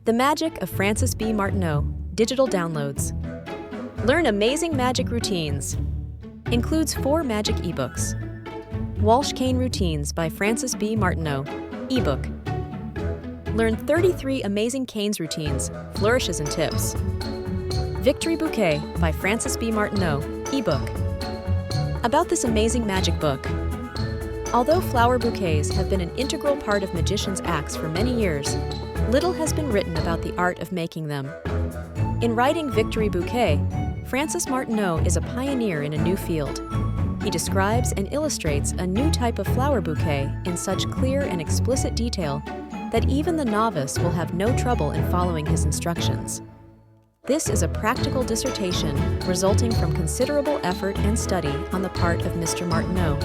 The Magic of Francis B. Martineau, digital downloads. Learn amazing magic routines. Includes 4 magic ebooks. Walsh Cane Routines by Francis B. Martineau, ebook. Learn 33 amazing canes routines, flourishes and tips. Victory Bouquet by Francis B. Martineau, ebook. About this amazing magic book. Although flower bouquets have been an integral part of magicians' acts for many years, little has been written about the art of making them. In writing Victory Bouquet, Francis Martineau is a pioneer in a new field. He describes and illustrates a new type of flower bouquet in such clear and explicit detail that even the novice will have no trouble in following his instructions. This is a practical dissertation resulting from considerable effort and study on the part of Mr. Martineau.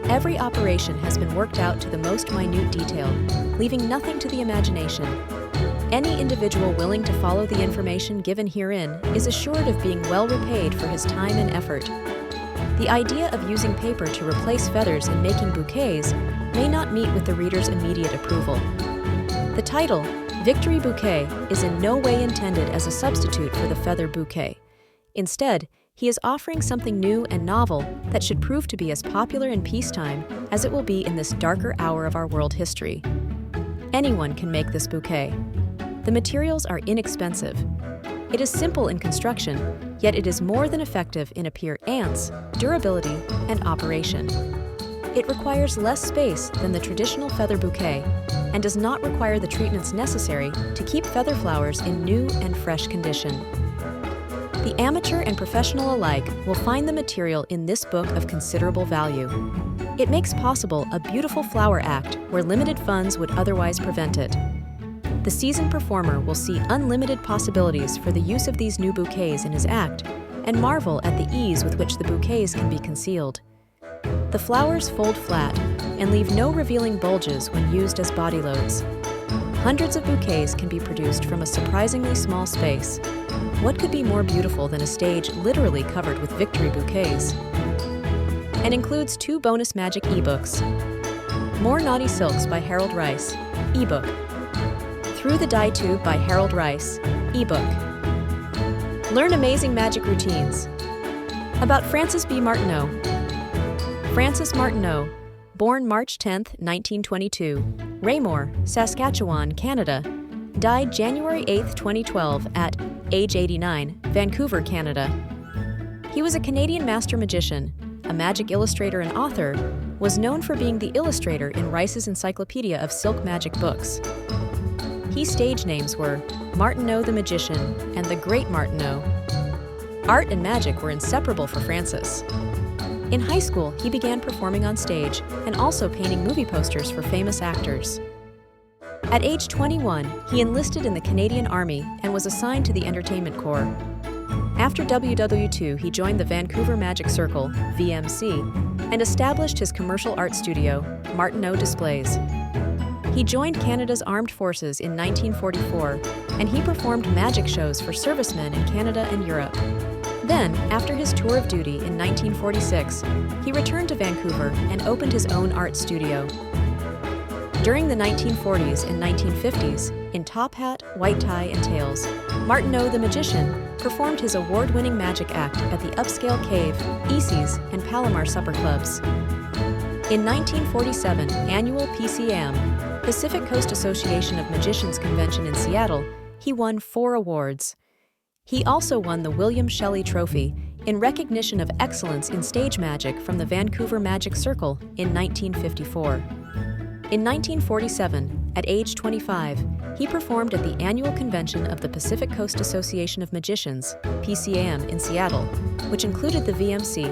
Every operation has been worked out to the most minute detail, leaving nothing to the imagination. Any individual willing to follow the information given herein is assured of being well repaid for his time and effort. The idea of using paper to replace feathers in making bouquets may not meet with the reader's immediate approval. The title, Victory Bouquet, is in no way intended as a substitute for the feather bouquet. Instead, he is offering something new and novel that should prove to be as popular in peacetime as it will be in this darker hour of our world history. Anyone can make this bouquet. The materials are inexpensive. It is simple in construction, yet it is more than effective in appearance, durability, and operation. It requires less space than the traditional feather bouquet and does not require the treatments necessary to keep feather flowers in new and fresh condition. The amateur and professional alike will find the material in this book of considerable value. It makes possible a beautiful flower act where limited funds would otherwise prevent it. The seasoned performer will see unlimited possibilities for the use of these new bouquets in his act and marvel at the ease with which the bouquets can be concealed. The flowers fold flat and leave no revealing bulges when used as body loads. Hundreds of bouquets can be produced from a surprisingly small space. What could be more beautiful than a stage literally covered with victory bouquets? And includes 2 bonus magic ebooks. More Naughty Silks by Harold Rice, ebook. Through the Dye Tube by Harold Rice, ebook. Learn amazing magic routines. About Francis B. Martineau. Francis Martineau, born March 10, 1922, Raymore, Saskatchewan, Canada, died January 8, 2012 at age 89, Vancouver, Canada. He was a Canadian master magician, a magic illustrator and author, was known for being the illustrator in Rice's Encyclopedia of Silk Magic books. His stage names were Martineau the Magician and the Great Martineau. Art and magic were inseparable for Francis. In high school, he began performing on stage and also painting movie posters for famous actors. At age 21, he enlisted in the Canadian Army and was assigned to the Entertainment Corps. After WW2, he joined the Vancouver Magic Circle, VMC, and established his commercial art studio, Martineau Displays. He joined Canada's Armed Forces in 1944, and he performed magic shows for servicemen in Canada and Europe. Then, after his tour of duty in 1946, he returned to Vancouver and opened his own art studio. During the 1940s and 1950s, in top hat, white tie, and tails, Martineau the Magician performed his award-winning magic act at the upscale Cave, Easey's, and Palomar supper clubs. In 1947 annual PCAM, Pacific Coast Association of Magicians Convention in Seattle, he won 4 awards. He also won the William Shelley Trophy in recognition of excellence in stage magic from the Vancouver Magic Circle in 1954. In 1947, at age 25, he performed at the annual convention of the Pacific Coast Association of Magicians, PCAM, in Seattle, which included the VMC,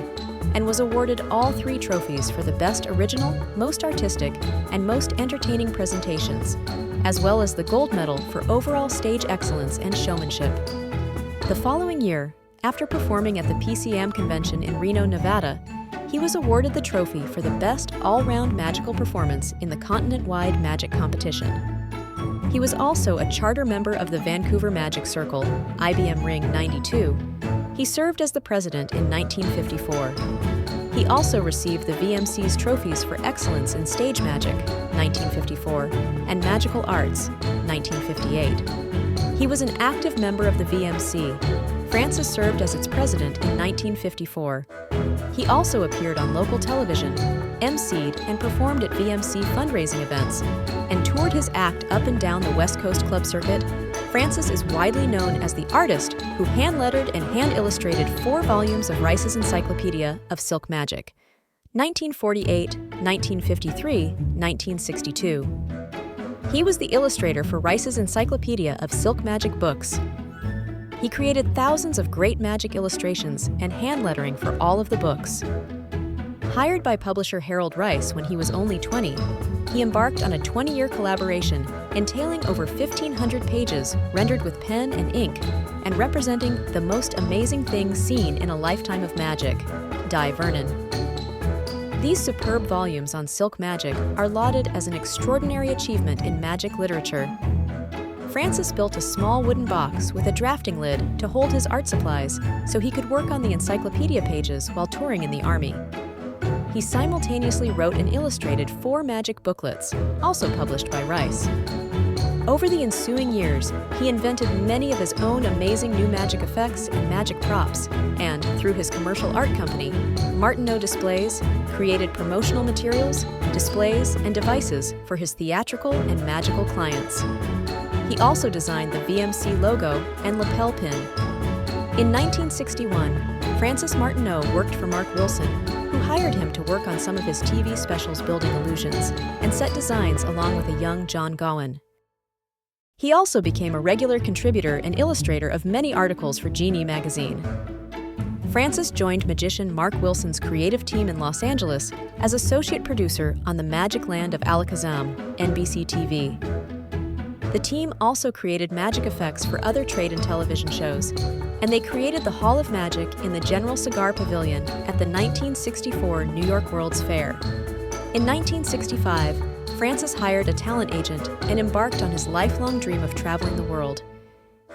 and was awarded all 3 trophies for the Best Original, Most Artistic, and Most Entertaining Presentations, as well as the Gold Medal for Overall Stage Excellence and Showmanship. The following year, after performing at the PCAM convention in Reno, Nevada, he was awarded the trophy for the best all-round magical performance in the continent-wide magic competition. He was also a charter member of the Vancouver Magic Circle, IBM Ring 92. He served as the president in 1954. He also received the VMC's trophies for excellence in stage magic, 1954, and magical arts, 1958. He was an active member of the VMC. Francis served as its president in 1954. He also appeared on local television, emceed and performed at VMC fundraising events, and toured his act up and down the West Coast club circuit. Francis is widely known as the artist who hand-lettered and hand-illustrated 4 volumes of Rice's Encyclopedia of Silk Magic, 1948, 1953, 1962. He was the illustrator for Rice's Encyclopedia of Silk Magic books. He created thousands of great magic illustrations and hand-lettering for all of the books. Hired by publisher Harold Rice when he was only 20, he embarked on a 20-year collaboration entailing over 1,500 pages rendered with pen and ink and representing the most amazing thing seen in a lifetime of magic, Die Vernon. These superb volumes on silk magic are lauded as an extraordinary achievement in magic literature. Francis built a small wooden box with a drafting lid to hold his art supplies so he could work on the encyclopedia pages while touring in the Army. He simultaneously wrote and illustrated 4 magic booklets, also published by Rice. Over the ensuing years, he invented many of his own amazing new magic effects and magic props, and, through his commercial art company, Martineau Displays, created promotional materials, displays, and devices for his theatrical and magical clients. He also designed the VMC logo and lapel pin. In 1961, Francis Martineau worked for Mark Wilson, who hired him to work on some of his TV specials building illusions and set designs along with a young John Gowan. He also became a regular contributor and illustrator of many articles for Genie magazine. Francis joined magician Mark Wilson's creative team in Los Angeles as associate producer on The Magic Land of Alakazam, NBC TV. The team also created magic effects for other trade and television shows, and they created the Hall of Magic in the General Cigar Pavilion at the 1964 New York World's Fair. In 1965, Francis hired a talent agent and embarked on his lifelong dream of traveling the world.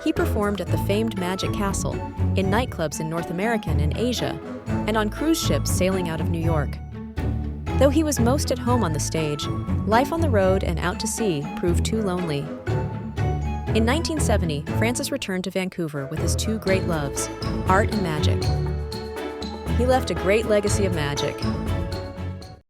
He performed at the famed Magic Castle, in nightclubs in North America and Asia, and on cruise ships sailing out of New York. Though he was most at home on the stage, life on the road and out to sea proved too lonely. In 1970, Francis returned to Vancouver with his 2 great loves, art and magic. He left a great legacy of magic,